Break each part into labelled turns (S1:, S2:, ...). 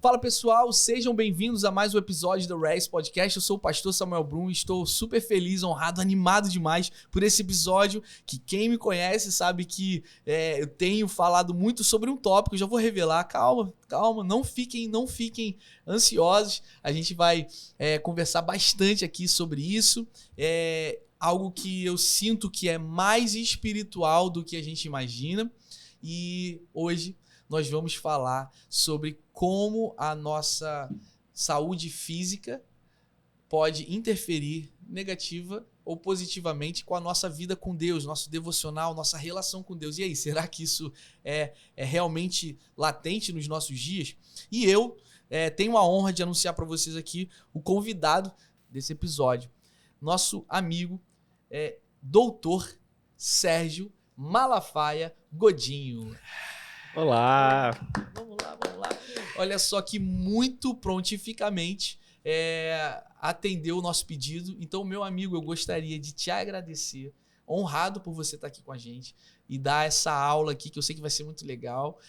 S1: Fala pessoal, sejam bem-vindos a mais um episódio do Race Podcast. Eu sou o pastor Samuel Brum e estou super feliz, honrado, animado demais por esse episódio, que quem me conhece sabe que eu tenho falado muito sobre um tópico, já vou revelar, calma, não fiquem ansiosos, a gente vai conversar bastante aqui sobre isso, algo que eu sinto que é mais espiritual do que a gente imagina, e hoje nós vamos falar sobre como a nossa saúde física pode interferir negativa ou positivamente com a nossa vida com Deus, nosso devocional, nossa relação com Deus. E aí, será que isso é realmente latente nos nossos dias? E eu tenho a honra de anunciar para vocês aqui o convidado desse episódio, nosso amigo, Doutor Sérgio Malafaia Godinho.
S2: Olá!
S1: Vamos lá. Olha só que muito prontificamente atendeu o nosso pedido. Então, meu amigo, eu gostaria de te agradecer, honrado por você estar aqui com a gente e dar essa aula aqui, que eu sei que vai ser muito legal.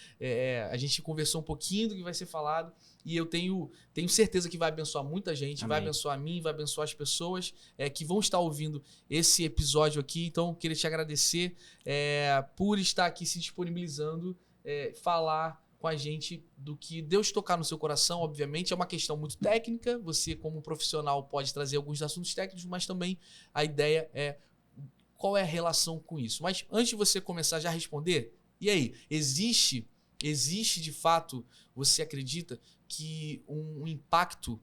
S1: A gente conversou um pouquinho do que vai ser falado e eu tenho certeza que vai abençoar muita gente. Amém. Vai abençoar a mim, vai abençoar as pessoas que vão estar ouvindo esse episódio aqui. Então, eu queria te agradecer por estar aqui se disponibilizando, falar com a gente do que Deus tocar no seu coração. Obviamente é uma questão muito técnica, você como profissional pode trazer alguns assuntos técnicos, mas também a ideia é qual é a relação com isso. Mas antes de você começar já a responder, e aí, existe de fato, você acredita que um impacto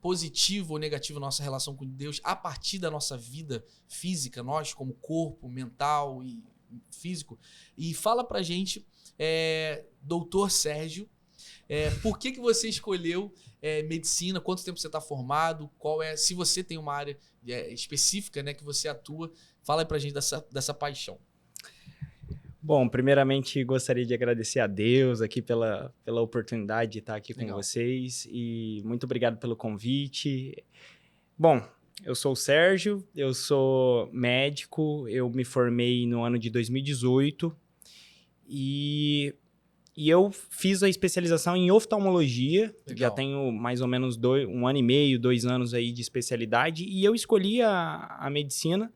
S1: positivo ou negativo na nossa relação com Deus a partir da nossa vida física, nós como corpo, mental e físico? E fala pra gente, Doutor Sérgio, por que você escolheu medicina? Quanto tempo você está formado? Se você tem uma área específica, né, que você atua, fala aí pra gente dessa paixão.
S2: Bom, primeiramente gostaria de agradecer a Deus aqui pela oportunidade de estar aqui com vocês e muito obrigado pelo convite. Bom, eu sou o Sérgio, eu sou médico, eu me formei no ano de 2018 e eu fiz a especialização em oftalmologia. Legal. Já tenho mais ou menos 1 ano e meio, 2 anos aí de especialidade, e eu escolhi a medicina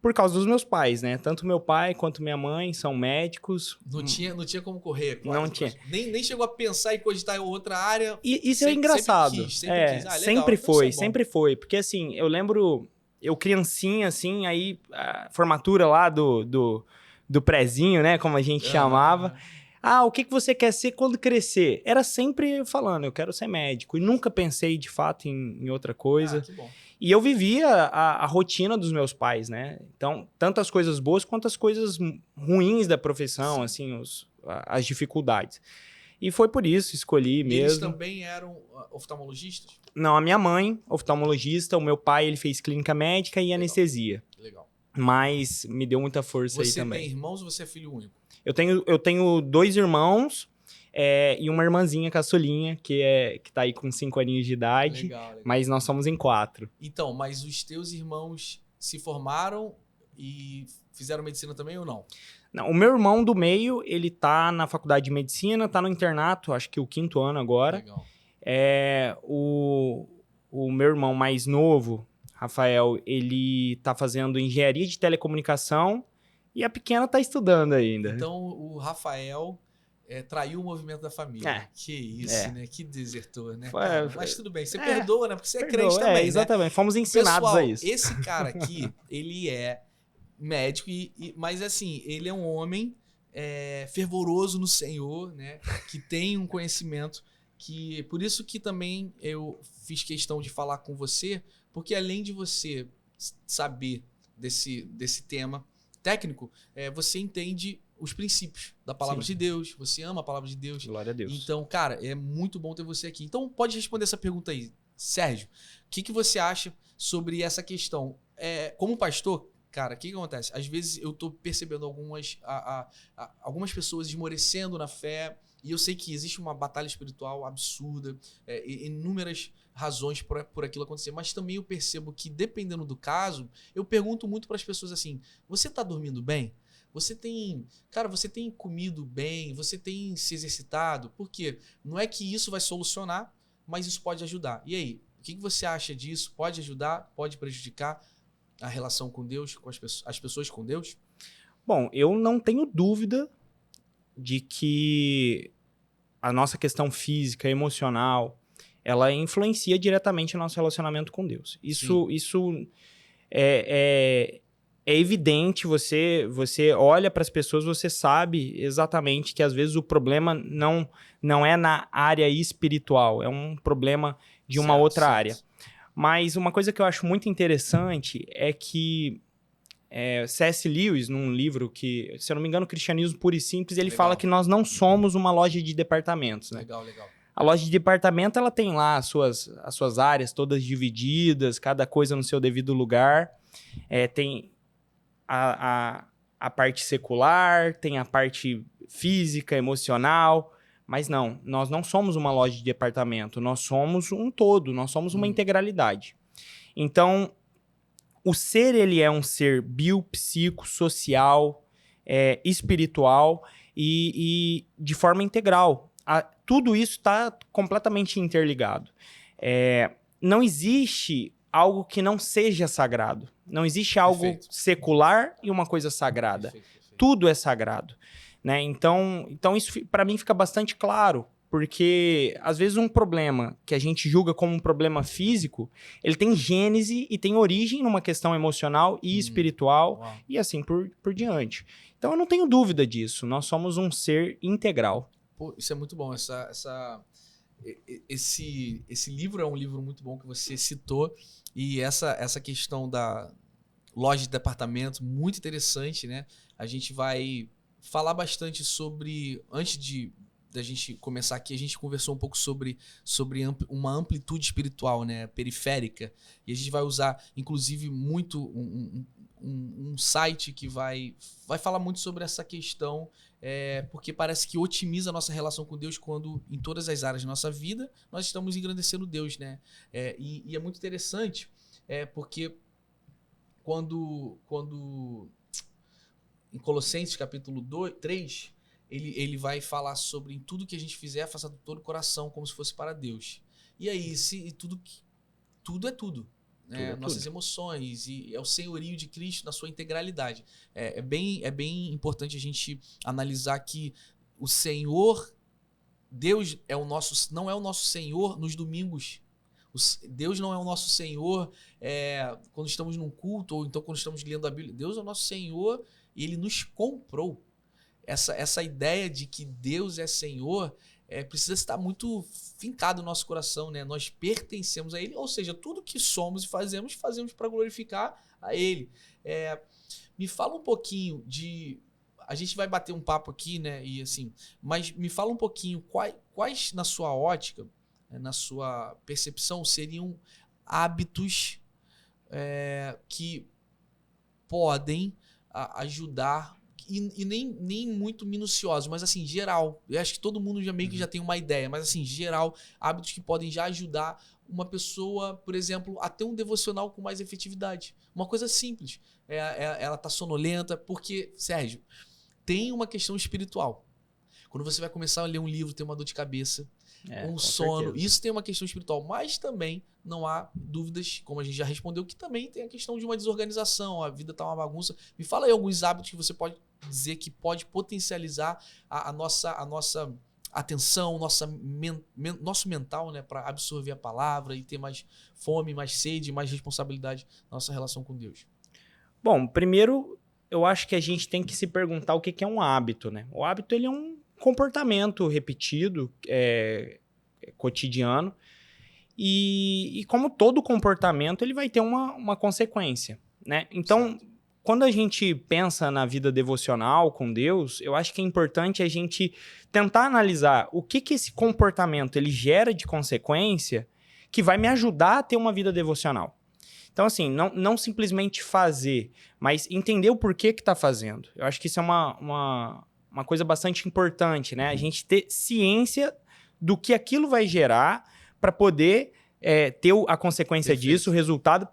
S2: por causa dos meus pais, né? Tanto meu pai quanto minha mãe são médicos.
S1: Não tinha como correr.
S2: Claro, não tinha.
S1: Nem chegou a pensar em cogitar em outra área.
S2: E isso é engraçado. Sempre quis. Sempre foi, sempre foi. Porque assim, eu lembro, eu criancinha assim, aí a formatura lá do prézinho, né? Como a gente chamava. O que você quer ser quando crescer? Era sempre falando, eu quero ser médico. E nunca pensei, de fato, em outra coisa.
S1: Que bom.
S2: E eu vivia a rotina dos meus pais, né? Então, tanto as coisas boas quanto as coisas ruins da profissão, sim, assim, as dificuldades. E foi por isso, escolhi mesmo.
S1: Eles também eram oftalmologistas?
S2: Não, a minha mãe, oftalmologista, o meu pai, ele fez clínica médica e anestesia.
S1: Legal.
S2: Mas me deu muita força aí também.
S1: Você tem irmãos ou você é filho único?
S2: Eu tenho 2 irmãos e uma irmãzinha caçulinha, que tá aí com 5 aninhos de idade.
S1: Legal.
S2: Mas nós somos em 4.
S1: Então, mas os teus irmãos se formaram e fizeram medicina também ou não?
S2: Não, o meu irmão do meio, ele tá na faculdade de medicina, tá no internato, acho que o 5º ano agora.
S1: Legal.
S2: O meu irmão mais novo, Rafael, ele tá fazendo engenharia de telecomunicação e a pequena tá estudando ainda.
S1: Então, o Rafael traiu o movimento da família. Que isso, né? Que desertor, né? Mas tudo bem, você perdoa, né? Porque você é crente também,
S2: exatamente.
S1: Né?
S2: Fomos ensinados
S1: Pessoal,
S2: a isso.
S1: Esse cara aqui, ele é médico, mas assim, ele é um homem fervoroso no Senhor, né? Que tem um conhecimento por isso que também eu fiz questão de falar com você, porque além de você saber desse tema técnico, você entende os princípios da palavra de Deus, você ama a palavra de Deus.
S2: Glória a Deus.
S1: Então, cara, é muito bom ter você aqui. Então, pode responder essa pergunta aí. Sérgio, o que você acha sobre essa questão? Como pastor, cara, o que acontece? Às vezes eu tô percebendo algumas pessoas esmorecendo na fé, e eu sei que existe uma batalha espiritual absurda, inúmeras razões por aquilo acontecer, mas também eu percebo que, dependendo do caso, eu pergunto muito para as pessoas assim: você tá dormindo bem? Você tem comido bem, você tem se exercitado, por quê? Não é que isso vai solucionar, mas isso pode ajudar. E aí, o que você acha disso? Pode ajudar? Pode prejudicar a relação com Deus, com as pessoas com Deus?
S2: Bom, eu não tenho dúvida de que a nossa questão física, emocional, ela influencia diretamente o nosso relacionamento com Deus. Isso é evidente, você olha para as pessoas, você sabe exatamente que às vezes o problema não é na área espiritual, é um problema de uma outra área. Mas uma coisa que eu acho muito interessante é que C.S. Lewis, num livro que, se eu não me engano, Cristianismo Puro e Simples, ele fala que nós não somos uma loja de departamentos, né?
S1: Legal.
S2: A loja de departamento, ela tem lá as suas áreas todas divididas, cada coisa no seu devido lugar. Tem a parte secular, tem a parte física, emocional, mas não, nós não somos uma loja de departamento, nós somos um todo, nós somos uma integralidade. Então, o ser, ele é um ser biopsicossocial, espiritual e de forma integral. Tudo isso está completamente interligado. Não existe algo que não seja sagrado. Não existe algo secular e uma coisa sagrada. Perfeito. Tudo é sagrado, né? Então isso para mim fica bastante claro, porque às vezes um problema que a gente julga como um problema físico, ele tem gênese e tem origem numa questão emocional e espiritual e assim por diante. Então eu não tenho dúvida disso. Nós somos um ser integral.
S1: Pô, isso é muito bom. Esse livro é um livro muito bom que você citou, e essa questão da loja de departamento, muito interessante, né? A gente vai falar bastante sobre, antes da gente começar aqui, a gente conversou um pouco sobre uma amplitude espiritual, né? Periférica, e a gente vai usar, inclusive, muito um site que vai falar muito sobre essa questão, porque parece que otimiza a nossa relação com Deus quando, em todas as áreas da nossa vida, nós estamos engrandecendo Deus, né? E é muito interessante, porque quando em Colossenses capítulo 3, ele vai falar sobre em tudo que a gente fizer, faça de todo o coração, como se fosse para Deus. E aí, tudo é tudo. Nossas emoções, e é o senhorio de Cristo na sua integralidade. É bem importante a gente analisar que o Senhor, Deus não é o nosso Senhor nos domingos. Deus não é o nosso Senhor quando estamos num culto, ou então quando estamos lendo a Bíblia. Deus é o nosso Senhor e Ele nos comprou. Essa ideia de que Deus é Senhor precisa estar muito fincado no nosso coração, né? Nós pertencemos a Ele, ou seja, tudo que somos e fazemos para glorificar a Ele. Me fala um pouquinho a gente vai bater um papo aqui, né? E assim, mas me fala um pouquinho quais na sua ótica, na sua percepção, seriam hábitos que podem ajudar, e nem muito minuciosos, mas assim, geral. Eu acho que todo mundo já meio que já tem uma ideia, mas assim, geral, hábitos que podem já ajudar uma pessoa, por exemplo, a ter um devocional com mais efetividade. Uma coisa simples. Ela tá sonolenta, porque, Sérgio, tem uma questão espiritual. Quando você vai começar a ler um livro, tem uma dor de cabeça, um sono, certeza. Isso tem uma questão espiritual, mas também não há dúvidas, como a gente já respondeu, que também tem a questão de uma desorganização, a vida tá uma bagunça. Me fala aí alguns hábitos que você pode dizer que pode potencializar a nossa atenção, nosso mental, né, para absorver a palavra e ter mais fome, mais sede, mais responsabilidade na nossa relação com Deus.
S2: Bom, primeiro eu acho que a gente tem que se perguntar o que é um hábito, né? O hábito, ele é um comportamento repetido, cotidiano, e como todo comportamento, ele vai ter uma consequência, né? Então, certo. Quando a gente pensa na vida devocional com Deus, eu acho que é importante a gente tentar analisar o que esse comportamento ele gera de consequência que vai me ajudar a ter uma vida devocional. Então, assim, não simplesmente fazer, mas entender o porquê que está fazendo. Eu acho que isso é uma coisa bastante importante, né? A gente ter ciência do que aquilo vai gerar para poder ter a consequência disso, o resultado,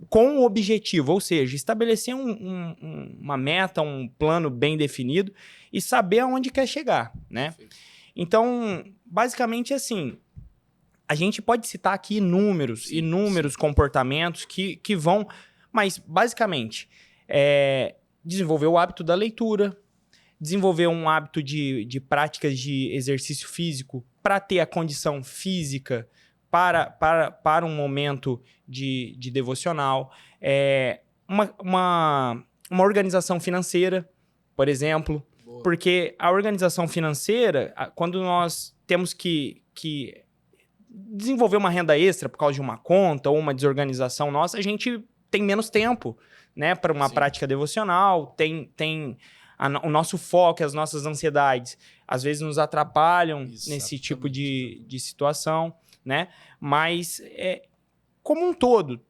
S2: com o objetivo, ou seja, estabelecer uma meta, um plano bem definido e saber aonde quer chegar, né? Então, basicamente assim, a gente pode citar aqui inúmeros comportamentos que vão, mas basicamente, desenvolver o hábito da leitura, desenvolver um hábito de práticas de exercício físico para ter a condição física para um momento de devocional, uma organização financeira, por exemplo, porque a organização financeira, quando nós temos que desenvolver uma renda extra por causa de uma conta ou uma desorganização nossa, a gente tem menos tempo, né, para uma prática devocional, o nosso foco, as nossas ansiedades, às vezes nos atrapalham nesse tipo de situação, né? Mas, como um todo,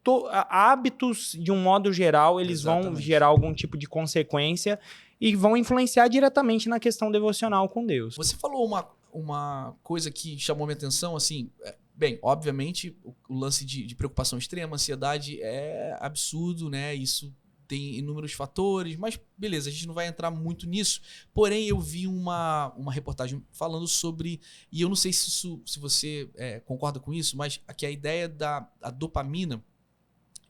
S2: hábitos, de um modo geral, eles vão gerar algum tipo de consequência e vão influenciar diretamente na questão devocional com Deus.
S1: Você falou uma coisa que chamou minha atenção, assim, bem, obviamente, o lance de preocupação extrema, ansiedade é absurdo, né? Isso tem inúmeros fatores, mas beleza, a gente não vai entrar muito nisso. Porém, eu vi uma reportagem falando sobre, e eu não sei se você concorda com isso, mas que a ideia da dopamina,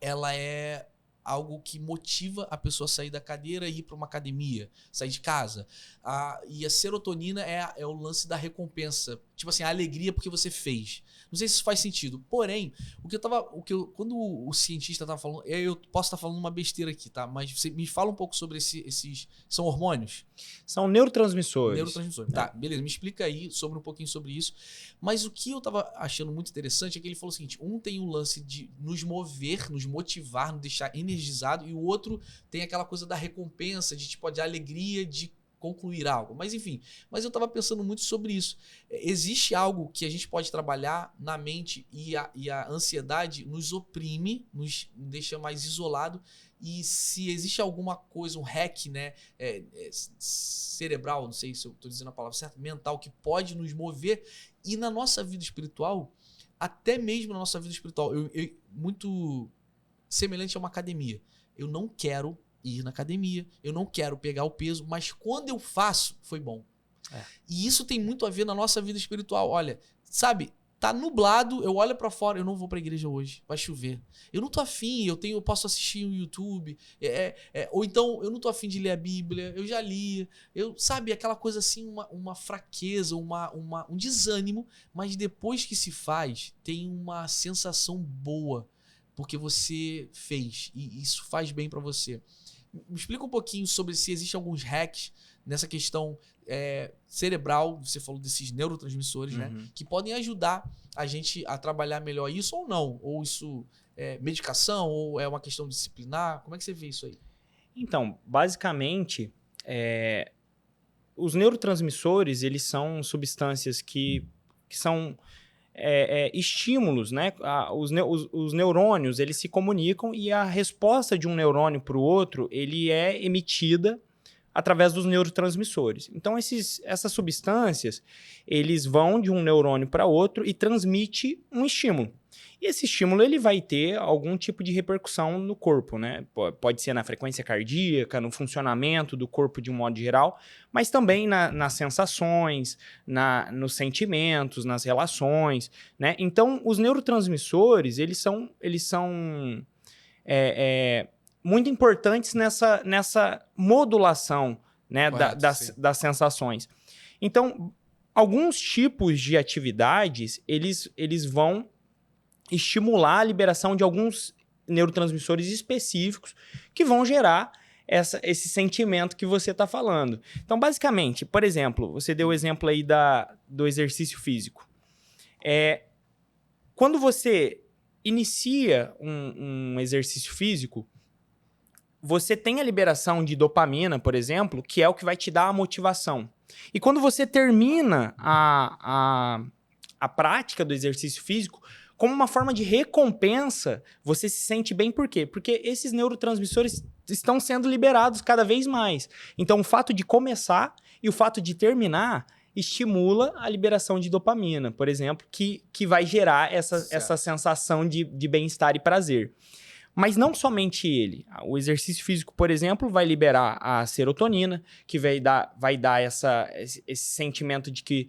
S1: ela é algo que motiva a pessoa a sair da cadeira e ir para uma academia, sair de casa. E a serotonina é o lance da recompensa. Tipo assim, a alegria porque você fez. Não sei se isso faz sentido. Porém, quando o cientista estava falando, eu posso estar falando uma besteira aqui, tá? Mas você me fala um pouco sobre esses... São hormônios?
S2: São neurotransmissores.
S1: Neurotransmissores. Tá, beleza. Me explica aí um pouquinho sobre isso. Mas o que eu estava achando muito interessante é que ele falou o seguinte, tem um lance de nos mover, nos motivar, nos deixar energizado, e o outro tem aquela coisa da recompensa, de alegria de concluir algo. Mas enfim, eu estava pensando muito sobre isso. Existe algo que a gente pode trabalhar na mente e a ansiedade nos oprime, nos deixa mais isolado, e se existe alguma coisa, um hack, né, cerebral, não sei se eu estou dizendo a palavra certa, mental, que pode nos mover, e na nossa vida espiritual, até mesmo na nossa vida espiritual, muito semelhante a uma academia. Eu não quero ir na academia, eu não quero pegar o peso, mas quando eu faço, foi bom. E isso tem muito a ver na nossa vida espiritual. Olha, sabe, tá nublado, eu olho pra fora, eu não vou pra igreja hoje, vai chover. Eu não tô afim, eu posso assistir no YouTube, ou então eu não tô afim de ler a Bíblia, eu já li, sabe, aquela coisa assim, uma fraqueza, um desânimo, mas depois que se faz, tem uma sensação boa, porque você fez, e isso faz bem pra você. Me explica um pouquinho sobre se existem alguns hacks nessa questão cerebral, você falou desses neurotransmissores, né? Que podem ajudar a gente a trabalhar melhor isso ou não? Ou isso é medicação, ou é uma questão disciplinar? Como é que você vê isso aí?
S2: Então, basicamente, os neurotransmissores, eles são substâncias que são estímulos, né? Os neurônios, eles se comunicam e a resposta de um neurônio para o outro, ele é emitida através dos neurotransmissores. Então, essas substâncias, eles vão de um neurônio para outro e transmite um estímulo. E esse estímulo, ele vai ter algum tipo de repercussão no corpo, né? Pode ser na frequência cardíaca, no funcionamento do corpo de um modo geral, mas também nas sensações, nos sentimentos, nas relações, né? Então, os neurotransmissores, eles são muito importantes nessa modulação, né, das sensações. Então, alguns tipos de atividades, eles vão estimular a liberação de alguns neurotransmissores específicos que vão gerar esse sentimento que você está falando. Então, basicamente, por exemplo, você deu o exemplo aí do exercício físico. Quando você inicia um exercício físico, você tem a liberação de dopamina, por exemplo, que é o que vai te dar a motivação. E quando você termina a prática do exercício físico, como uma forma de recompensa, você se sente bem. Por quê? Porque esses neurotransmissores estão sendo liberados cada vez mais. Então, o fato de começar e o fato de terminar estimula a liberação de dopamina, por exemplo, que vai gerar essa sensação de bem-estar e prazer. Mas não somente ele. O exercício físico, por exemplo, vai liberar a serotonina, que vai dar esse sentimento de que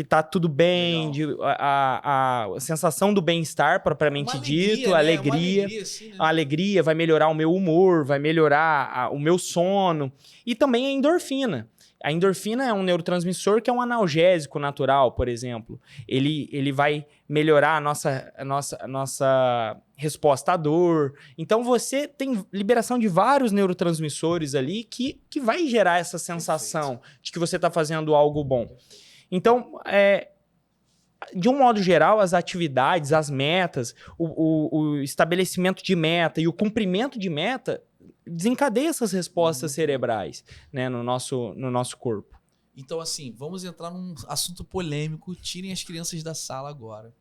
S2: tá tudo bem, a sensação do bem-estar, propriamente dito, a alegria. Assim, né? A alegria vai melhorar o meu humor, vai melhorar o meu sono. E também a endorfina. A endorfina é um neurotransmissor que é um analgésico natural, por exemplo. Ele vai melhorar a nossa resposta à dor. Então, você tem liberação de vários neurotransmissores ali que vai gerar essa sensação de que você está fazendo algo bom. Então, de um modo geral, as atividades, as metas, o estabelecimento de meta e o cumprimento de meta desencadeia essas respostas cerebrais, né, no nosso corpo.
S1: Então, assim, vamos entrar num assunto polêmico. Tirem as crianças da sala agora.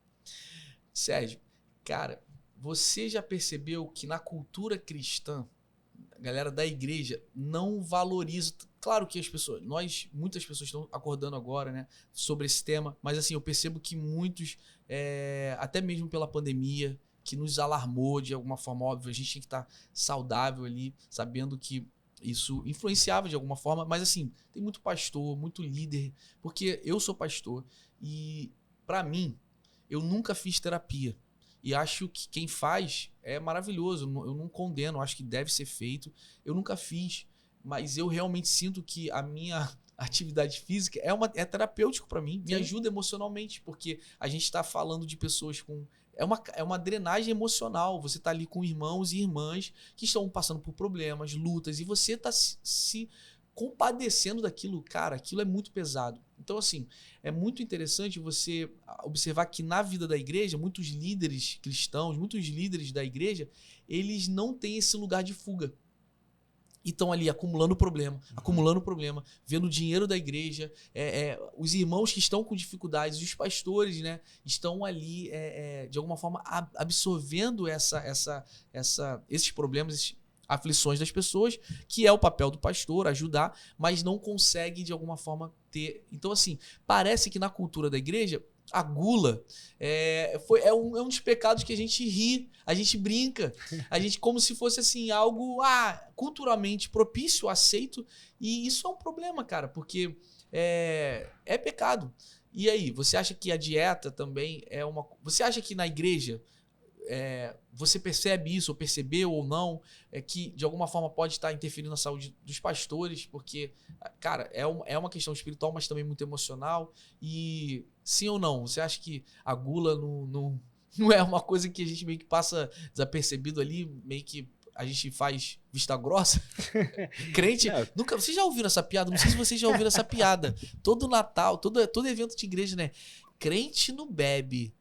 S1: Sérgio, cara, você já percebeu que na cultura cristã, a galera da igreja não valoriza... Claro que muitas pessoas estão acordando agora, né, sobre esse tema, mas assim, eu percebo que muitos, até mesmo pela pandemia, que nos alarmou de alguma forma, óbvio, a gente tinha que estar saudável ali, sabendo que isso influenciava de alguma forma, mas assim, tem muito pastor, muito líder, porque eu sou pastor e, para mim, eu nunca fiz terapia. E acho que quem faz é maravilhoso, eu não condeno, acho que deve ser feito. Eu nunca fiz, mas eu realmente sinto que a minha atividade física é terapêutico para mim, me ajuda emocionalmente, porque a gente está falando de pessoas com... É uma drenagem emocional, você está ali com irmãos e irmãs que estão passando por problemas, lutas, e você está se compadecendo daquilo. Cara, aquilo é muito pesado. Então, assim, é muito interessante você observar que na vida da igreja, muitos líderes cristãos, muitos líderes da igreja, eles não têm esse lugar de fuga. E estão ali acumulando problema, vendo o dinheiro da igreja, os irmãos que estão com dificuldades, os pastores, né, estão ali, de alguma forma, absorvendo esses problemas, aflições das pessoas, que é o papel do pastor, ajudar, mas não consegue, de alguma forma, ter... Então, assim, parece que na cultura da igreja, a gula é um dos pecados que a gente ri, a gente brinca, a gente como se fosse assim, algo culturalmente propício, aceito, e isso é um problema, cara, porque é pecado. E aí, você acha que a dieta também é uma... Você acha que na igreja... você percebe isso, ou percebeu ou não, que de alguma forma pode estar interferindo na saúde dos pastores, porque, cara, é uma questão espiritual, mas também muito emocional. E sim ou não, você acha que a gula não é uma coisa que a gente meio que passa desapercebido ali, meio que a gente faz vista grossa? Crente, nunca... Vocês já ouviram essa piada? Não sei se vocês já ouviram essa piada. Todo Natal, todo evento de igreja, né? Crente não bebe,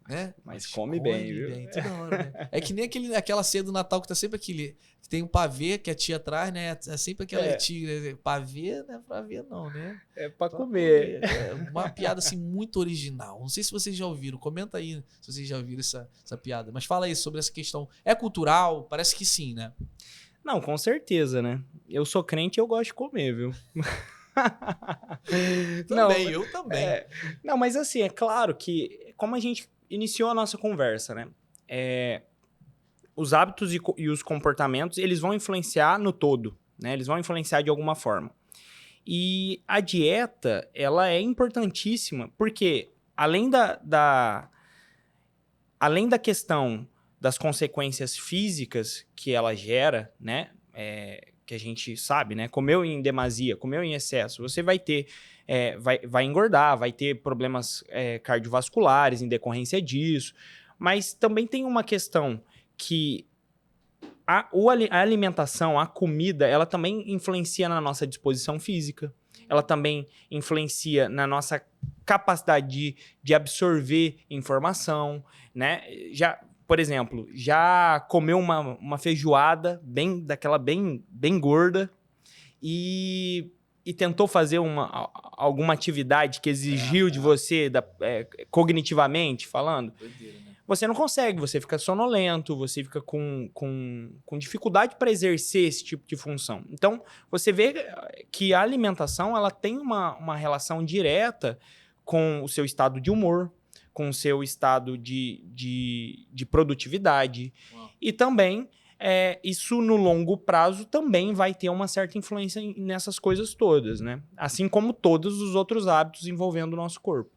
S1: né?
S2: Mas come bem, viu?
S1: Toda hora, né? É que nem aquela ceia do Natal que tá sempre aquele... Que tem um pavê que a tia traz, né? É sempre aquela tia, né? Pavê não é pra ver não, né?
S2: É pra comer.
S1: É uma piada assim muito original. Não sei se vocês já ouviram. Comenta aí se vocês já ouviram essa piada. Mas fala aí sobre essa questão. É cultural? Parece que sim, né?
S2: Não, com certeza, né? Eu sou crente e eu gosto de comer, viu?
S1: Eu também.
S2: Não, mas assim, é claro que como a gente iniciou a nossa conversa, né? Os hábitos e os comportamentos, eles vão influenciar no todo, né? Eles vão influenciar de alguma forma. E a dieta, ela é importantíssima, porque além da questão das consequências físicas que ela gera, né? Que a gente sabe, né? Comeu em demasia, comeu em excesso, você vai ter... vai engordar, vai ter problemas cardiovasculares em decorrência disso. Mas também tem uma questão que a alimentação, a comida, ela também influencia na nossa disposição física. Ela também influencia na nossa capacidade de absorver informação, né? Por exemplo, já comeu uma feijoada daquela bem gorda e tentou fazer alguma atividade que exigiu de você, cognitivamente falando,
S1: Doideira, né?
S2: Você não consegue, você fica sonolento, você fica com dificuldade para exercer esse tipo de função. Então, você vê que a alimentação ela tem uma relação direta com o seu estado de humor, com o seu estado de produtividade.
S1: Uau.
S2: E também, isso no longo prazo também vai ter uma certa influência nessas coisas todas, né? Assim como todos os outros hábitos envolvendo o nosso corpo.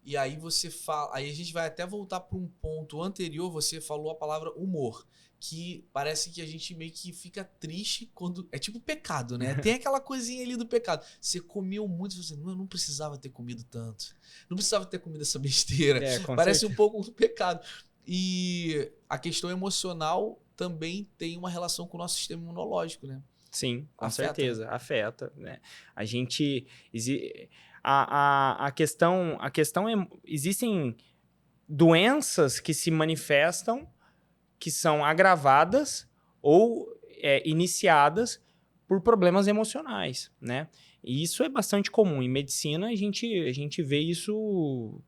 S1: E aí você fala, aí a gente vai até voltar para um ponto anterior, você falou a palavra humor, que parece que a gente meio que fica triste quando, é tipo pecado, né? Tem aquela coisinha ali do pecado. Você comeu muito, você eu não precisava ter comido tanto. Não precisava ter comido essa besteira. Parece um pouco do pecado. E a questão emocional também tem uma relação com o nosso sistema imunológico, né?
S2: Sim, com
S1: Afeta,
S2: certeza, afeta, né? A gente... A questão é... Existem doenças que se manifestam, que são agravadas ou iniciadas por problemas emocionais, né? E isso é bastante comum. Em medicina, a gente vê isso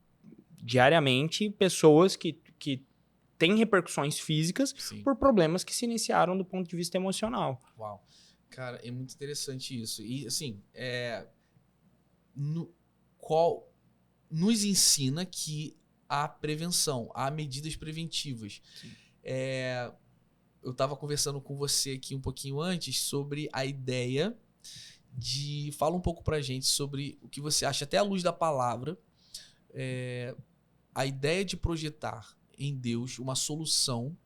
S2: diariamente, pessoas que têm repercussões físicas
S1: Sim.
S2: por problemas que se iniciaram do ponto de vista emocional.
S1: Uau. Cara, é muito interessante isso. E, assim, nos ensina que há prevenção, há medidas preventivas. Eu estava conversando com você aqui um pouquinho antes sobre a ideia de... Fala um pouco pra gente sobre o que você acha, até à luz da palavra, a ideia de projetar em Deus uma solução,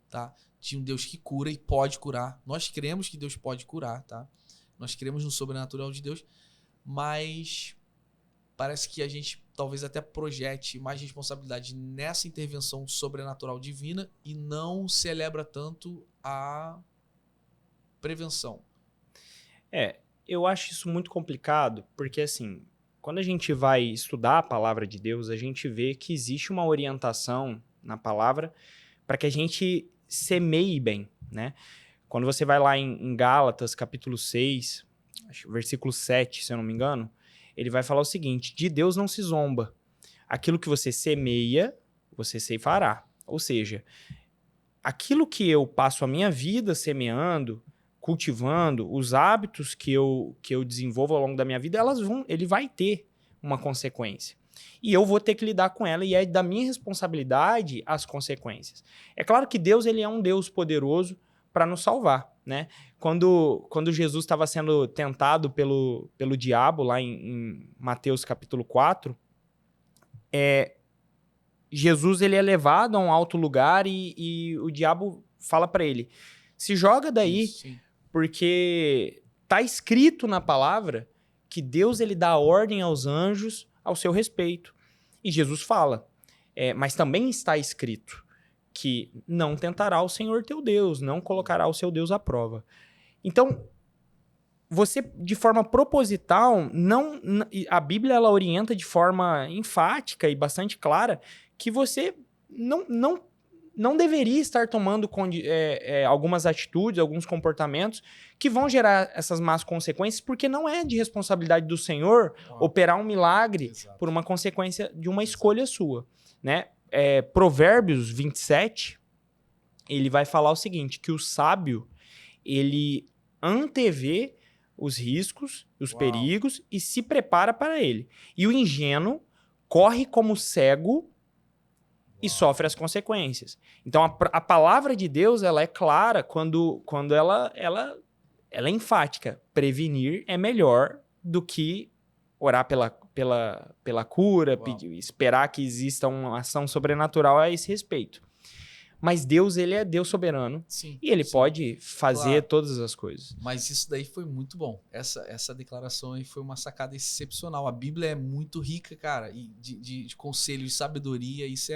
S1: tá? De um Deus que cura e pode curar. Nós cremos que Deus pode curar, tá? Nós cremos no sobrenatural de Deus, mas parece que a gente talvez até projete mais responsabilidade nessa intervenção sobrenatural divina e não celebra tanto a prevenção.
S2: Eu acho isso muito complicado, porque assim, quando a gente vai estudar a palavra de Deus, a gente vê que existe uma orientação na palavra para que a gente semeie bem, né? Quando você vai lá em Gálatas, capítulo 6, versículo 7, se eu não me engano, ele vai falar o seguinte: de Deus não se zomba. Aquilo que você semeia, você ceifará. Ou seja, aquilo que eu passo a minha vida semeando, cultivando, os hábitos que eu desenvolvo ao longo da minha vida, ele vai ter uma consequência. E eu vou ter que lidar com ela, e é da minha responsabilidade as consequências. É claro que Deus, ele é um Deus poderoso para nos salvar, né? Quando Jesus estava sendo tentado pelo diabo, lá em Mateus capítulo 4, Jesus ele é levado a um alto lugar e o diabo fala para ele: se joga daí, porque tá escrito na palavra que Deus ele dá ordem aos anjos ao seu respeito. E Jesus fala, mas também está escrito que não tentará o Senhor teu Deus, não colocará o seu Deus à prova. Então, você, de forma proposital, a Bíblia ela orienta de forma enfática e bastante clara que você não deveria estar tomando algumas atitudes, alguns comportamentos que vão gerar essas más consequências, porque não é de responsabilidade do Senhor operar um milagre por uma consequência de uma escolha sua, né? Provérbios 27, ele vai falar o seguinte, que o sábio, ele antevê os riscos, os perigos e se prepara para ele. E o ingênuo corre como cego e sofre as consequências. Então, a palavra de Deus, ela é clara quando ela é enfática. Prevenir é melhor do que orar pela cura, esperar que exista uma ação sobrenatural a esse respeito. Mas Deus, ele é Deus soberano.
S1: Sim,
S2: e ele pode fazer todas as coisas.
S1: Mas isso daí foi muito bom. Essa declaração aí foi uma sacada excepcional. A Bíblia é muito rica, cara, de conselho, de sabedoria. Isso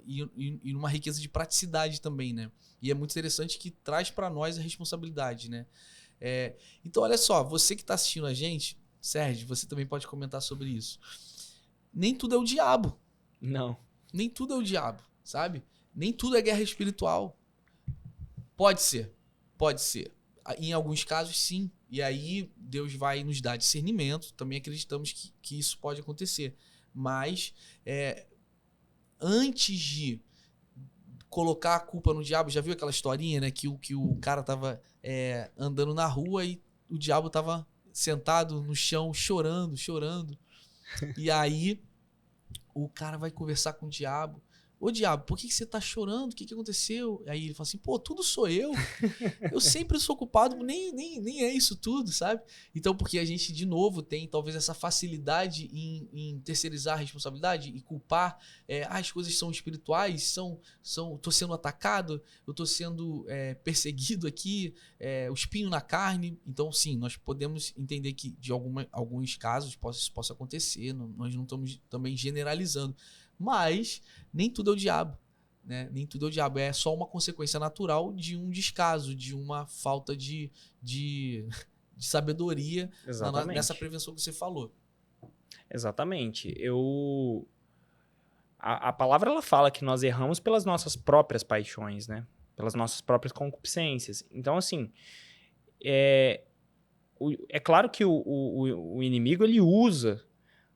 S1: e uma riqueza de praticidade também, né? E é muito interessante que traz para nós a responsabilidade, né? Então, olha só, você que tá assistindo a gente, Sérgio, você também pode comentar sobre isso. Nem tudo é o diabo.
S2: Não.
S1: Nem tudo é o diabo, sabe? Nem tudo é guerra espiritual. Pode ser. Em alguns casos, sim. E aí, Deus vai nos dar discernimento. Também acreditamos que isso pode acontecer. Mas, antes de colocar a culpa no diabo, já viu aquela historinha, né? Que o cara tava andando na rua e o diabo tava sentado no chão, chorando. E aí, o cara vai conversar com o diabo. Ô, diabo, por que você tá chorando? O que aconteceu? Aí ele fala assim, pô, tudo sou eu. Eu sempre sou culpado, nem é isso tudo, sabe? Então, porque a gente, de novo, tem talvez essa facilidade em terceirizar a responsabilidade e culpar. As coisas são espirituais, tô sendo atacado, eu tô sendo perseguido aqui, o espinho na carne. Então, sim, nós podemos entender que de alguns casos isso possa acontecer, nós não estamos também generalizando. Mas nem tudo é o diabo, né? Nem tudo é o diabo. É só uma consequência natural de um descaso, de uma falta de sabedoria nessa prevenção que você falou.
S2: Exatamente. A palavra ela fala que nós erramos pelas nossas próprias paixões, né? Pelas nossas próprias concupiscências. Então, assim, é claro que o inimigo ele usa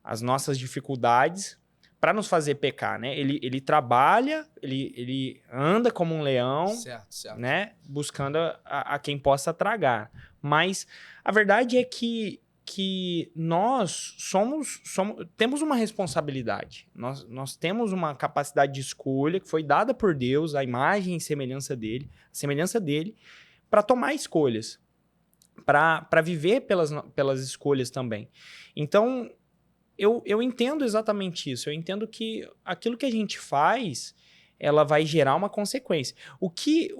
S2: as nossas dificuldades para nos fazer pecar, né? Ele trabalha, ele anda como um leão,
S1: certo.
S2: Né? Buscando a quem possa tragar. Mas a verdade é que nós temos uma responsabilidade. Nós temos uma capacidade de escolha que foi dada por Deus, a imagem e semelhança dele, para tomar escolhas, para viver pelas escolhas também. Então, eu entendo exatamente isso. Eu entendo que aquilo que a gente faz, ela vai gerar uma consequência. O que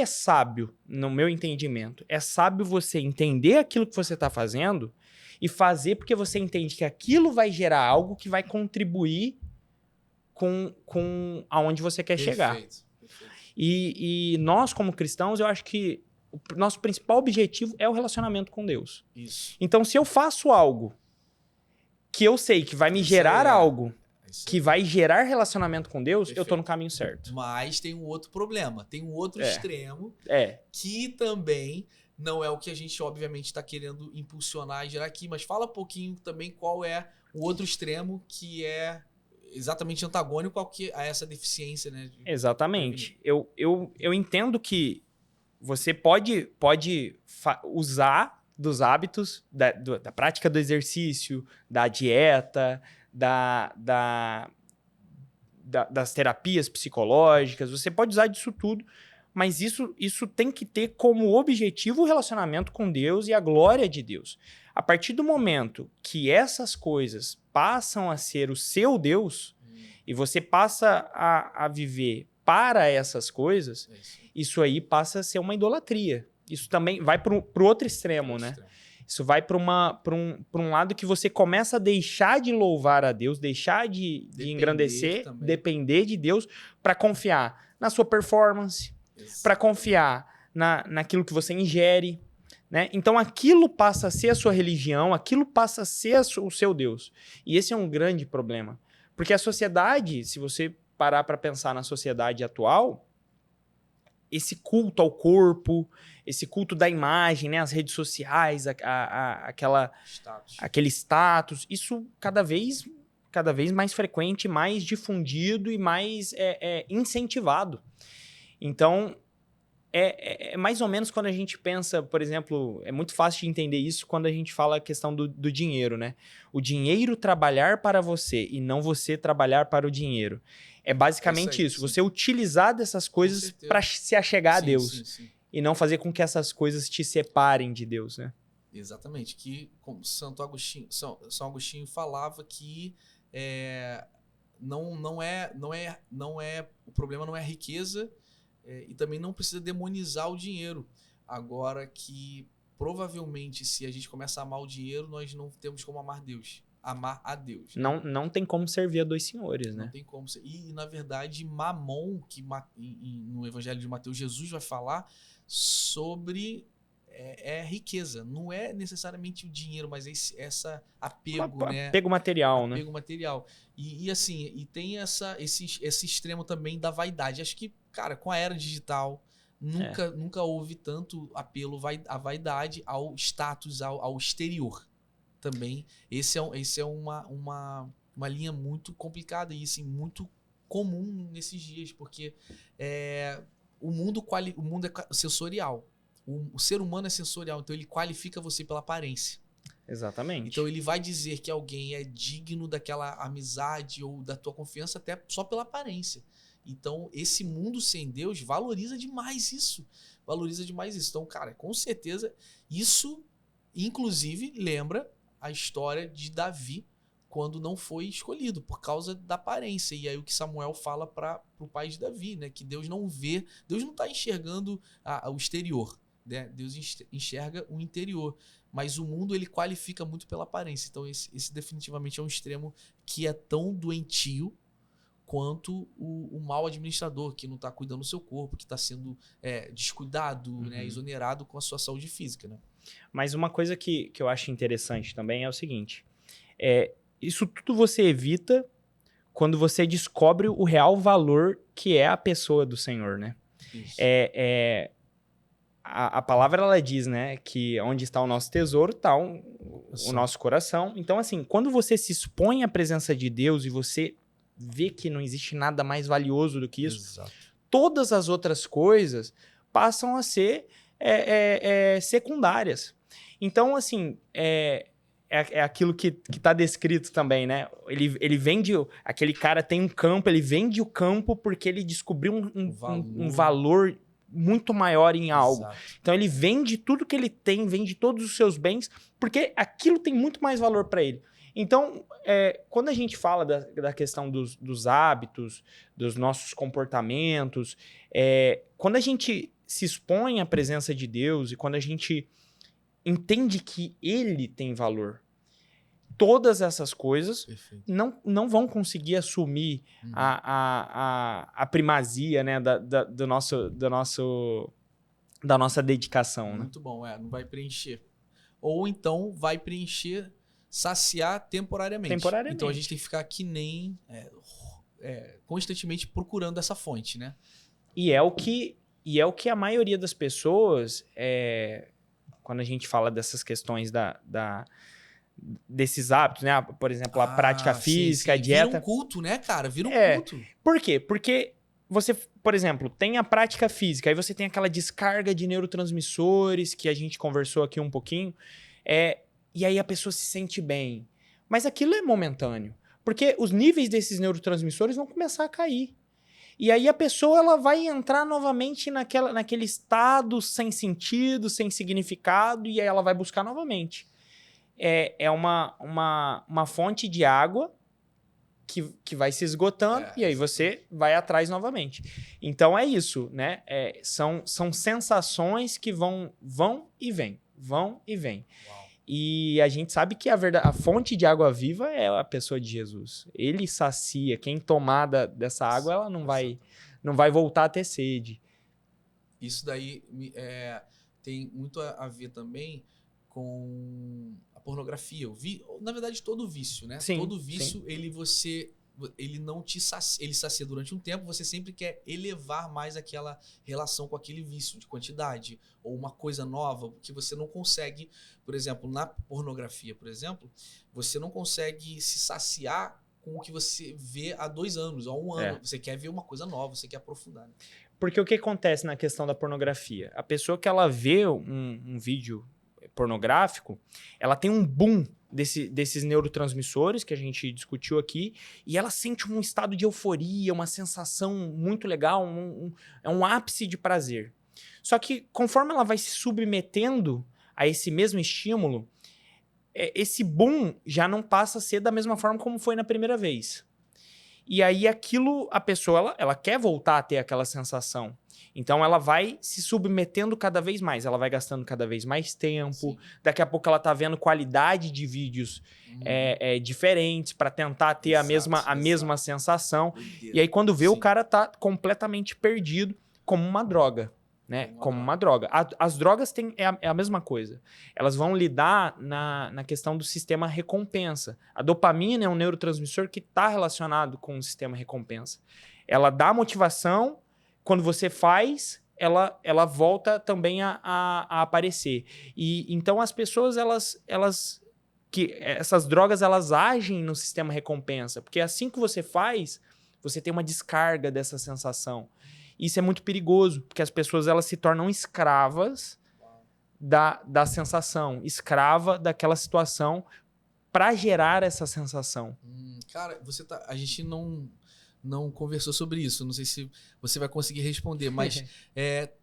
S2: é sábio, no meu entendimento? É sábio você entender aquilo que você está fazendo e fazer porque você entende que aquilo vai gerar algo que vai contribuir com aonde você quer chegar.
S1: Perfeito.
S2: E nós, como cristãos, eu acho que o nosso principal objetivo é o relacionamento com Deus.
S1: Isso.
S2: Então, se eu faço algo que eu sei que vai me gerar algo que vai gerar relacionamento com Deus, eu tô no caminho certo.
S1: Mas tem um outro problema, tem um outro extremo que também não é o que a gente, obviamente, está querendo impulsionar e gerar aqui, mas fala um pouquinho também qual é o outro extremo que é exatamente antagônico a essa deficiência, né?
S2: Exatamente. Eu entendo que você pode usar dos hábitos, da prática do exercício, da dieta, das terapias psicológicas, você pode usar disso tudo, mas isso tem que ter como objetivo o relacionamento com Deus e a glória de Deus. A partir do momento que essas coisas passam a ser o seu Deus e você passa a viver para essas coisas, isso aí passa a ser uma idolatria. Isso também vai para o outro extremo, né? Isso vai para um lado que você começa a deixar de louvar a Deus, deixar de engrandecer, depender de Deus, para confiar na sua performance, para confiar naquilo que você ingere, né? Então aquilo passa a ser a sua religião, aquilo passa a ser o seu Deus. E esse é um grande problema. Porque a sociedade, se você parar para pensar na sociedade atual, esse culto ao corpo, esse culto da imagem, né? As redes sociais, aquele status, isso cada vez mais frequente, mais difundido e mais incentivado. Então, é mais ou menos quando a gente pensa, por exemplo, é muito fácil de entender isso quando a gente fala a questão do dinheiro, né? O dinheiro trabalhar para você e não você trabalhar para o dinheiro. É basicamente isso. Você utilizar dessas coisas para se achegar a Deus.
S1: Sim.
S2: E não fazer com que essas coisas te separem de Deus, né?
S1: Exatamente. Que como São Agostinho falava que o problema não é a riqueza e também não precisa demonizar o dinheiro. Agora que provavelmente se a gente começa a amar o dinheiro, nós não temos como amar a Deus.
S2: Não tem como servir a dois senhores, né?
S1: Não tem como. E na verdade, Mamon, que no Evangelho de Mateus, Jesus vai falar sobre riqueza. Não é necessariamente o dinheiro, mas esse apego, né?
S2: Apego material, né?
S1: Apego material. E assim, e tem esse extremo também da vaidade. Acho que, cara, com a era digital, nunca houve tanto apelo à vaidade, ao status, ao exterior. Também, esse é uma linha muito complicada e assim, muito comum nesses dias, porque o mundo é sensorial. O ser humano é sensorial, então ele qualifica você pela aparência.
S2: Exatamente.
S1: Então ele vai dizer que alguém é digno daquela amizade ou da tua confiança até só pela aparência. Então esse mundo sem Deus valoriza demais isso. Valoriza demais isso. Então, cara, com certeza isso, inclusive, lembra a história de Davi quando não foi escolhido, por causa da aparência. E aí o que Samuel fala para o pai de Davi, né? Que Deus não vê, Deus não está enxergando o exterior, né? Deus enxerga o interior. Mas o mundo, ele qualifica muito pela aparência. Então esse definitivamente é um extremo que é tão doentio quanto o mau administrador, que não está cuidando do seu corpo, que está sendo descuidado, né? Exonerado com a sua saúde física, né?
S2: Mas uma coisa que eu acho interessante também é o seguinte, isso tudo você evita quando você descobre o real valor que é a pessoa do Senhor, né?
S1: Isso.
S2: A palavra, ela diz, né, que onde está o nosso tesouro, está o nosso coração. Então, assim, quando você se expõe à presença de Deus e você vê que não existe nada mais valioso do que isso,
S1: Exato. Todas
S2: as outras coisas passam a ser secundárias. Então, assim, é aquilo que está descrito também, né? Ele vende... Aquele cara tem um campo, ele vende o campo porque ele descobriu um valor muito maior em algo.
S1: Exato.
S2: Então, ele vende tudo que ele tem, vende todos os seus bens, porque aquilo tem muito mais valor para ele. Então, quando a gente fala da questão dos hábitos, dos nossos comportamentos, quando a gente se expõe à presença de Deus e quando a gente entende que Ele tem valor, todas essas coisas não vão conseguir assumir a primazia, né, da nossa dedicação.
S1: Muito bom, não vai preencher. Ou então vai preencher, saciar temporariamente. Então a gente tem que ficar que nem constantemente procurando essa fonte, né?
S2: E é o que a maioria das pessoas, quando a gente fala dessas questões desses hábitos, né? Por exemplo, a prática física, a dieta.
S1: Vira um culto, né, cara? Vira um culto.
S2: Por quê? Porque você, por exemplo, tem a prática física, aí você tem aquela descarga de neurotransmissores que a gente conversou aqui um pouquinho, e aí a pessoa se sente bem. Mas aquilo é momentâneo, porque os níveis desses neurotransmissores vão começar a cair. E aí a pessoa, ela vai entrar novamente naquele estado sem sentido, sem significado, e aí ela vai buscar novamente. É uma fonte de água que vai se esgotando, e aí você vai atrás novamente. Então é isso, né? São sensações que vão e vêm, vão e vêm.
S1: Uau.
S2: E a gente sabe que a fonte de água viva é a pessoa de Jesus. Ele sacia. Quem tomar dessa água, ela não vai voltar a ter sede.
S1: Isso daí tem muito a ver também com a pornografia. Na verdade, todo vício, né?
S2: Sim,
S1: todo vício, ele não te sacia, ele sacia durante um tempo, você sempre quer elevar mais aquela relação com aquele vício de quantidade ou uma coisa nova que você não consegue, por exemplo, na pornografia, por exemplo, você não consegue se saciar com o que você vê há 2 anos, há 1 ano. Você quer ver uma coisa nova, você quer aprofundar. Né?
S2: Porque o que acontece na questão da pornografia? A pessoa que ela vê um vídeo pornográfico, ela tem um boom desses neurotransmissores que a gente discutiu aqui, e ela sente um estado de euforia, uma sensação muito legal, é um ápice de prazer. Só que conforme ela vai se submetendo a esse mesmo estímulo, esse boom já não passa a ser da mesma forma como foi na primeira vez. E aí aquilo, a pessoa, ela quer voltar a ter aquela sensação. Então ela vai se submetendo cada vez mais, ela vai gastando cada vez mais tempo. Sim. Daqui a pouco ela tá vendo qualidade de vídeos diferentes para tentar ter a mesma sensação. E aí quando vê, o cara tá completamente perdido, como uma droga. Né? Como uma droga. As drogas é a mesma coisa. Elas vão lidar na questão do sistema recompensa. A dopamina é um neurotransmissor que está relacionado com o sistema recompensa. Ela dá motivação, quando você faz, ela volta também a aparecer. E então as pessoas, essas drogas, elas agem no sistema recompensa, porque assim que você faz, você tem uma descarga dessa sensação. Isso é muito perigoso, porque as pessoas, elas se tornam escravas da sensação, escrava daquela situação para gerar essa sensação.
S1: Cara, a gente não conversou sobre isso. Não sei se você vai conseguir responder, mas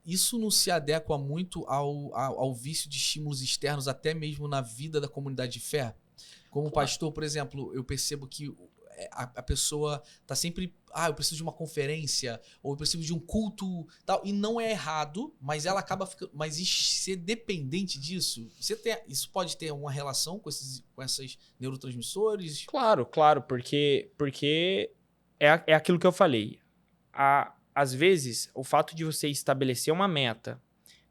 S1: isso não se adequa muito ao vício de estímulos externos, até mesmo na vida da comunidade de fé? Como pastor, por exemplo, eu percebo que a pessoa tá sempre, eu preciso de uma conferência, ou eu preciso de um culto, tal, e não é errado, mas ela acaba ficando, mas ser dependente disso, isso pode ter uma relação com esses neurotransmissores?
S2: Claro, porque é aquilo que eu falei. Às vezes, o fato de você estabelecer uma meta,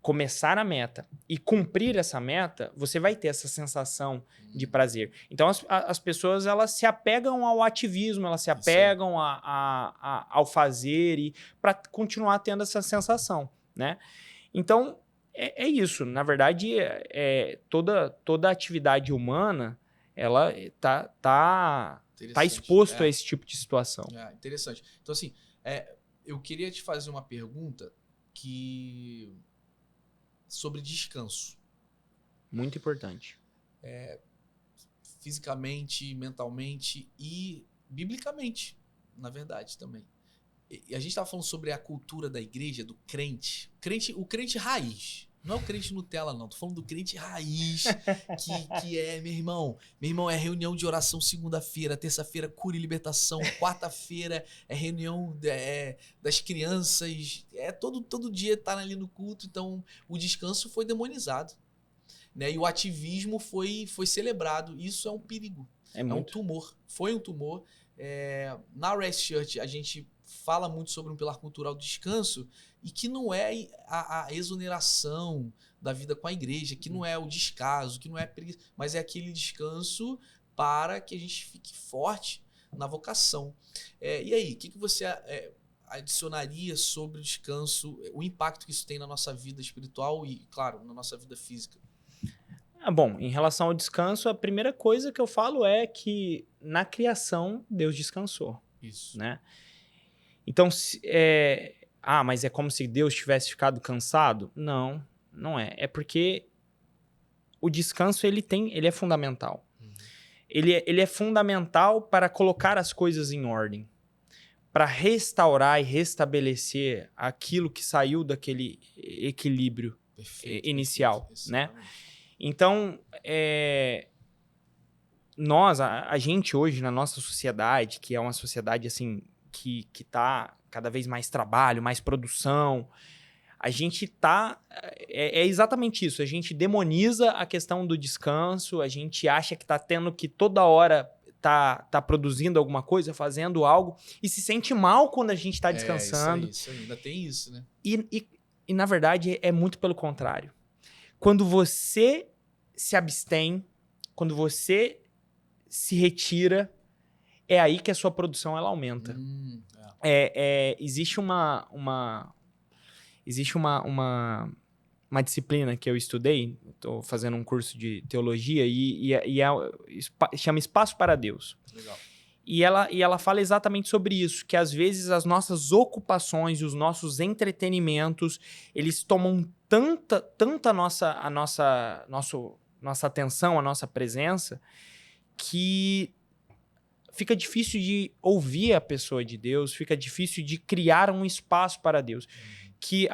S2: começar a meta e cumprir essa meta, você vai ter essa sensação de prazer. Então, as pessoas, elas se apegam ao ativismo, elas se apegam ao fazer e para continuar tendo essa sensação, né? Então, é isso. Na verdade, toda atividade humana, ela tá exposto a esse tipo de situação.
S1: Interessante. Então, assim, eu queria te fazer uma pergunta sobre descanso.
S2: Muito importante.
S1: Fisicamente, mentalmente e biblicamente, na verdade, também. E a gente estava falando sobre a cultura da igreja, do crente. O crente raiz. Não é o crente Nutella, não. Tô falando do crente raiz, que meu irmão. Meu irmão, é reunião de oração segunda-feira, terça-feira, cura e libertação, quarta-feira é reunião das crianças. Todo dia tá ali no culto, então o descanso foi demonizado. Né? E o ativismo foi celebrado. Isso é um perigo. É um tumor. Foi um tumor. Na Rest Church, a gente fala muito sobre um pilar cultural do descanso e que não é a exoneração da vida com a igreja, que não é o descaso, que não é preguiça, mas é aquele descanso para que a gente fique forte na vocação. E aí, o que você adicionaria sobre o descanso, o impacto que isso tem na nossa vida espiritual e, claro, na nossa vida física?
S2: Bom, em relação ao descanso, a primeira coisa que eu falo é que na criação Deus descansou.
S1: Isso.
S2: Né? Então, mas é como se Deus tivesse ficado cansado? Não, não é. É porque o descanso ele é fundamental. Uhum. Ele é fundamental para colocar as coisas em ordem, para restaurar e restabelecer aquilo que saiu daquele equilíbrio inicial, perfeito, né? Então, a gente hoje na nossa sociedade, que é uma sociedade assim que tá cada vez mais trabalho, mais produção, a gente tá... É exatamente isso, a gente demoniza a questão do descanso, a gente acha que tá tendo que toda hora tá produzindo alguma coisa, fazendo algo, e se sente mal quando a gente tá descansando.
S1: Isso aí, ainda tem isso, né?
S2: E na verdade é muito pelo contrário. Quando você se abstém, quando você se retira, é aí que a sua produção ela aumenta. Existe uma disciplina que eu estudei, estou fazendo um curso de teologia chama Espaço para Deus.
S1: Legal.
S2: E ela fala exatamente sobre isso, que às vezes as nossas ocupações e os nossos entretenimentos, eles tomam tanta nossa atenção, a nossa presença, que fica difícil de ouvir a pessoa de Deus, fica difícil de criar um espaço para Deus. Que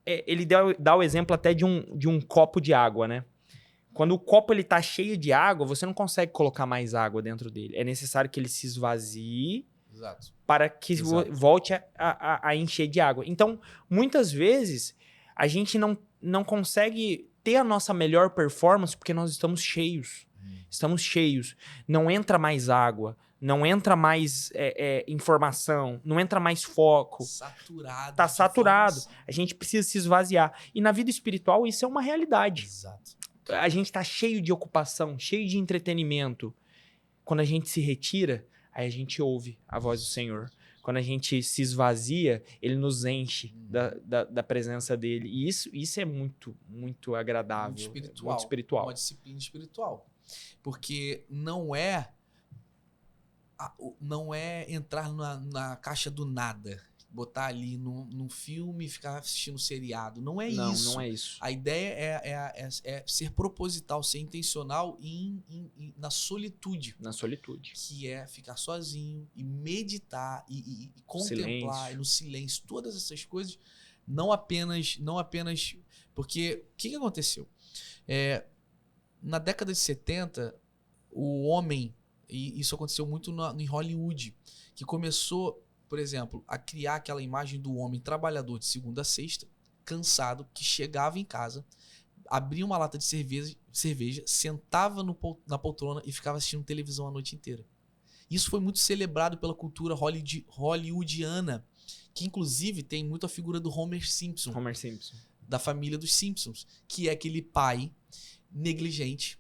S2: ele dá o exemplo até de um copo de água, né? Quando o copo ele tá cheio de água, você não consegue colocar mais água dentro dele. É necessário que ele se esvazie.
S1: Exato.
S2: Para que volte a encher de água. Então, muitas vezes, a gente não consegue ter a nossa melhor performance porque nós estamos cheios. Estamos cheios. Não entra mais água, não entra mais informação, não entra mais foco.
S1: Saturado.
S2: Tá saturado. A gente precisa se esvaziar. E na vida espiritual isso é uma realidade.
S1: Exato.
S2: A gente tá cheio de ocupação, cheio de entretenimento. Quando a gente se retira, aí a gente ouve a voz do Senhor. Quando a gente se esvazia, ele nos enche da presença dele. E isso é muito, muito agradável. Muito espiritual.
S1: Uma disciplina espiritual. Porque não é entrar na caixa do nada, botar ali num filme e ficar assistindo seriado. Não é isso.
S2: Não é isso.
S1: A ideia é ser proposital, ser intencional na solitude.
S2: Na solitude.
S1: Que é ficar sozinho e meditar e contemplar
S2: Silêncio.
S1: e no silêncio. Todas essas coisas, não apenas... Porque o que aconteceu? Na década de 70, o homem, e isso aconteceu muito em Hollywood, que começou, por exemplo, a criar aquela imagem do homem trabalhador de segunda a sexta, cansado, que chegava em casa, abria uma lata de cerveja, sentava na poltrona e ficava assistindo televisão a noite inteira. Isso foi muito celebrado pela cultura hollywoodiana, que inclusive tem muito a figura do Homer Simpson. Da família dos Simpsons, que é aquele pai negligente,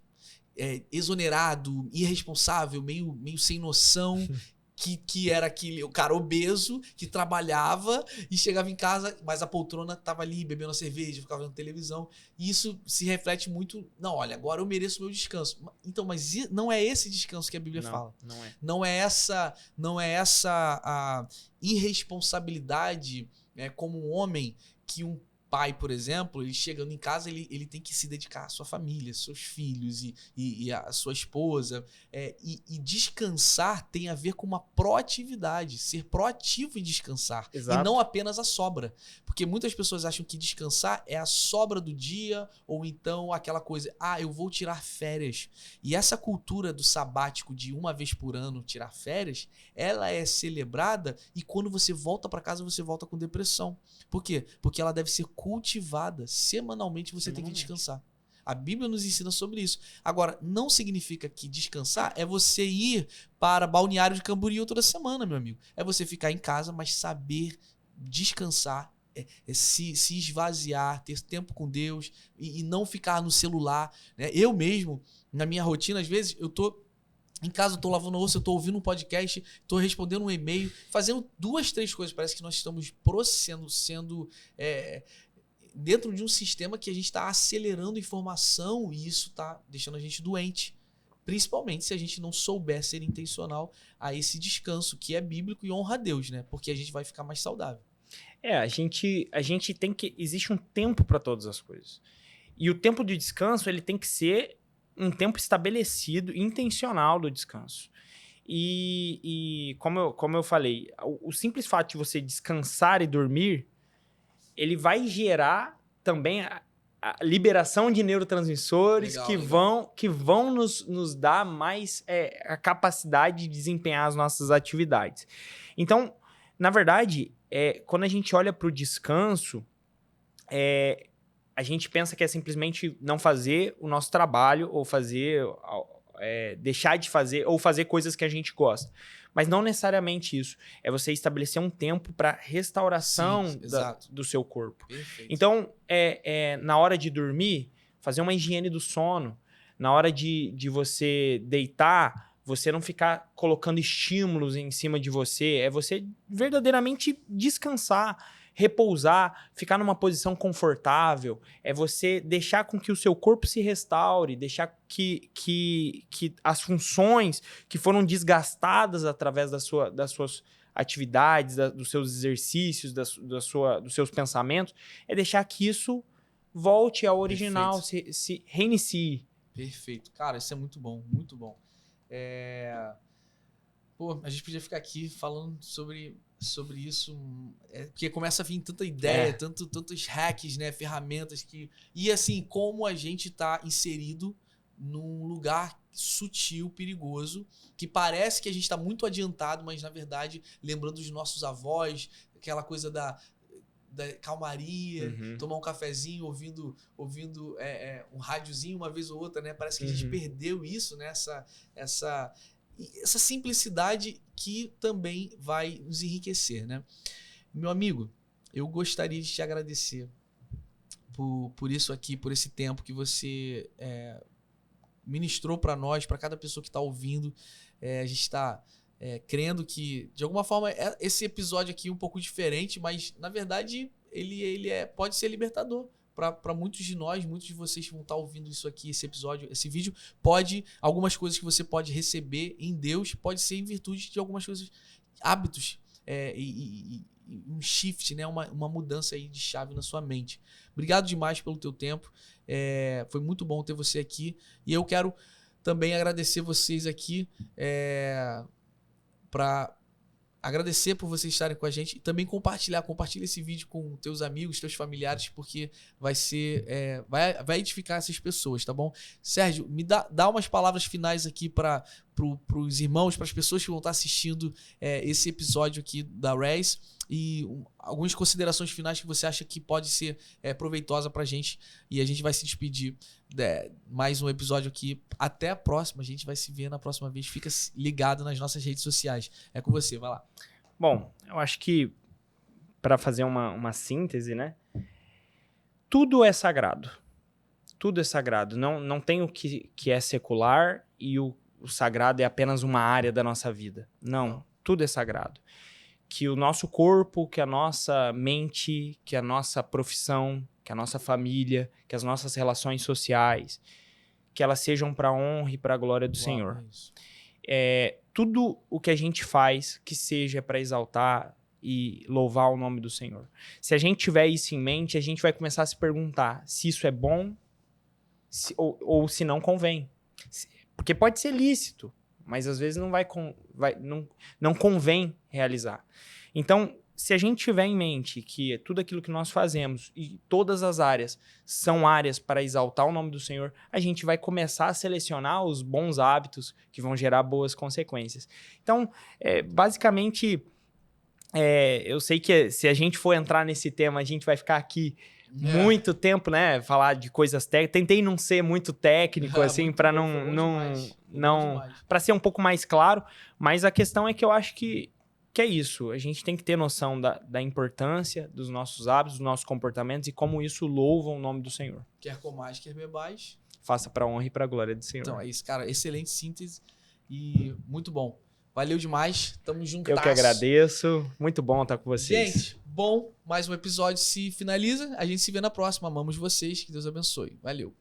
S1: exonerado, irresponsável, meio sem noção, que era o cara obeso, que trabalhava e chegava em casa, mas a poltrona tava ali bebendo a cerveja, ficava vendo televisão. E isso se reflete muito... Não, olha, agora eu mereço meu descanso. Então, mas não é esse descanso que a Bíblia fala.
S2: Não é.
S1: Não é essa a irresponsabilidade, como um homem, que um pai, por exemplo, ele chegando em casa, ele tem que se dedicar à sua família, seus filhos e à sua esposa. E descansar tem a ver com uma proatividade, ser proativo em descansar.
S2: Exato.
S1: E não apenas a sobra. Porque muitas pessoas acham que descansar é a sobra do dia, ou então aquela coisa, eu vou tirar férias. E essa cultura do sabático de uma vez por ano tirar férias, ela é celebrada e quando você volta para casa, você volta com depressão. Por quê? Porque ela deve ser cultivada. Semanalmente você tem que descansar. A Bíblia nos ensina sobre isso. Agora, não significa que descansar é você ir para Balneário de Camboriú toda semana, meu amigo. É você ficar em casa, mas saber descansar, se esvaziar, ter tempo com Deus e não ficar no celular. Né? Eu mesmo, na minha rotina, às vezes, eu tô em casa, eu tô lavando a louça, eu tô ouvindo um podcast, tô respondendo um e-mail, fazendo 2, 3 coisas. Parece que nós estamos sendo dentro de um sistema que a gente está acelerando informação e isso tá deixando a gente doente. Principalmente se a gente não souber ser intencional a esse descanso, que é bíblico e honra a Deus, né? Porque a gente vai ficar mais saudável.
S2: A gente tem que... Existe um tempo para todas as coisas. E o tempo de descanso, ele tem que ser um tempo estabelecido, intencional do descanso. E como eu falei, o simples fato de você descansar e dormir, ele vai gerar também a liberação de neurotransmissores que vão nos dar mais a capacidade de desempenhar as nossas atividades. Então, na verdade, quando a gente olha para o descanso, a gente pensa que é simplesmente não fazer o nosso trabalho ou deixar de fazer ou fazer coisas que a gente gosta. Mas não necessariamente isso. É você estabelecer um tempo para restauração do seu corpo.
S1: Perfeito.
S2: Então, na hora de dormir, fazer uma higiene do sono. Na hora de você deitar, você não ficar colocando estímulos em cima de você. É você verdadeiramente descansar, repousar, ficar numa posição confortável, é você deixar com que o seu corpo se restaure, deixar que as funções que foram desgastadas através das suas atividades, dos seus exercícios, dos seus pensamentos, é deixar que isso volte ao original, se reinicie.
S1: Perfeito. Cara, isso é muito bom, muito bom. A gente podia ficar aqui falando sobre isso, porque começa a vir tanta ideia, tantos hacks, né, ferramentas e assim, como a gente tá inserido num lugar sutil, perigoso, que parece que a gente tá muito adiantado, mas na verdade, lembrando dos nossos avós, aquela coisa da calmaria, tomar um cafezinho, ouvindo um rádiozinho uma vez ou outra, né? Parece que a gente perdeu isso, né? Essa simplicidade que também vai nos enriquecer, né? Meu amigo, eu gostaria de te agradecer por isso aqui, por esse tempo que você ministrou para nós, para cada pessoa que está ouvindo. A gente está crendo que, de alguma forma, esse episódio aqui é um pouco diferente, mas, na verdade, ele pode ser libertador. Para muitos de nós, muitos de vocês que vão estar ouvindo isso aqui, esse episódio, esse vídeo, algumas coisas que você pode receber em Deus, pode ser em virtude de algumas coisas, hábitos e um shift, né? Uma mudança aí de chave na sua mente. Obrigado demais pelo teu tempo. Foi muito bom ter você aqui. E eu quero também agradecer vocês aqui para agradecer por vocês estarem com a gente e também compartilha esse vídeo com teus amigos, teus familiares, porque vai vai edificar essas pessoas, tá bom? Sérgio, me dá umas palavras finais aqui para os irmãos, para as pessoas que vão estar assistindo esse episódio aqui da Raise e algumas considerações finais que você acha que pode ser proveitosa pra gente, e a gente vai se despedir. Mais um episódio aqui. Até a próxima. A gente vai se ver na próxima vez. Fica ligado nas nossas redes sociais. É com você, vai lá.
S2: Bom, eu acho que para fazer uma síntese, né? Tudo é sagrado. Tudo é sagrado. Não tem o que é secular e o sagrado é apenas uma área da nossa vida. Não, tudo é sagrado. Que o nosso corpo, que a nossa mente, que a nossa profissão, que a nossa família, que as nossas relações sociais, que elas sejam para a honra e para a glória do Senhor. Tudo o que a gente faz que seja para exaltar e louvar o nome do Senhor. Se a gente tiver isso em mente, a gente vai começar a se perguntar se isso é bom ou se não convém. Porque pode ser lícito, mas às vezes não convém realizar. Então, se a gente tiver em mente que tudo aquilo que nós fazemos e todas as áreas são áreas para exaltar o nome do Senhor, a gente vai começar a selecionar os bons hábitos que vão gerar boas consequências. Então, basicamente, eu sei que se a gente for entrar nesse tema, a gente vai ficar aqui muito tempo, né? Falar de coisas técnicas. Tentei não ser muito técnico, assim, para para ser um pouco mais claro. Mas a questão é que eu acho que é isso. A gente tem que ter noção da importância dos nossos hábitos, dos nossos comportamentos e como isso louva o nome do Senhor.
S1: Quer comais, quer bebais.
S2: Faça para a honra e para a glória do Senhor.
S1: Então é isso, cara. Excelente síntese e muito bom. Valeu demais. Tamo junto.
S2: Eu que agradeço. Muito bom estar com vocês.
S1: Gente, bom. Mais um episódio se finaliza. A gente se vê na próxima. Amamos vocês. Que Deus abençoe. Valeu.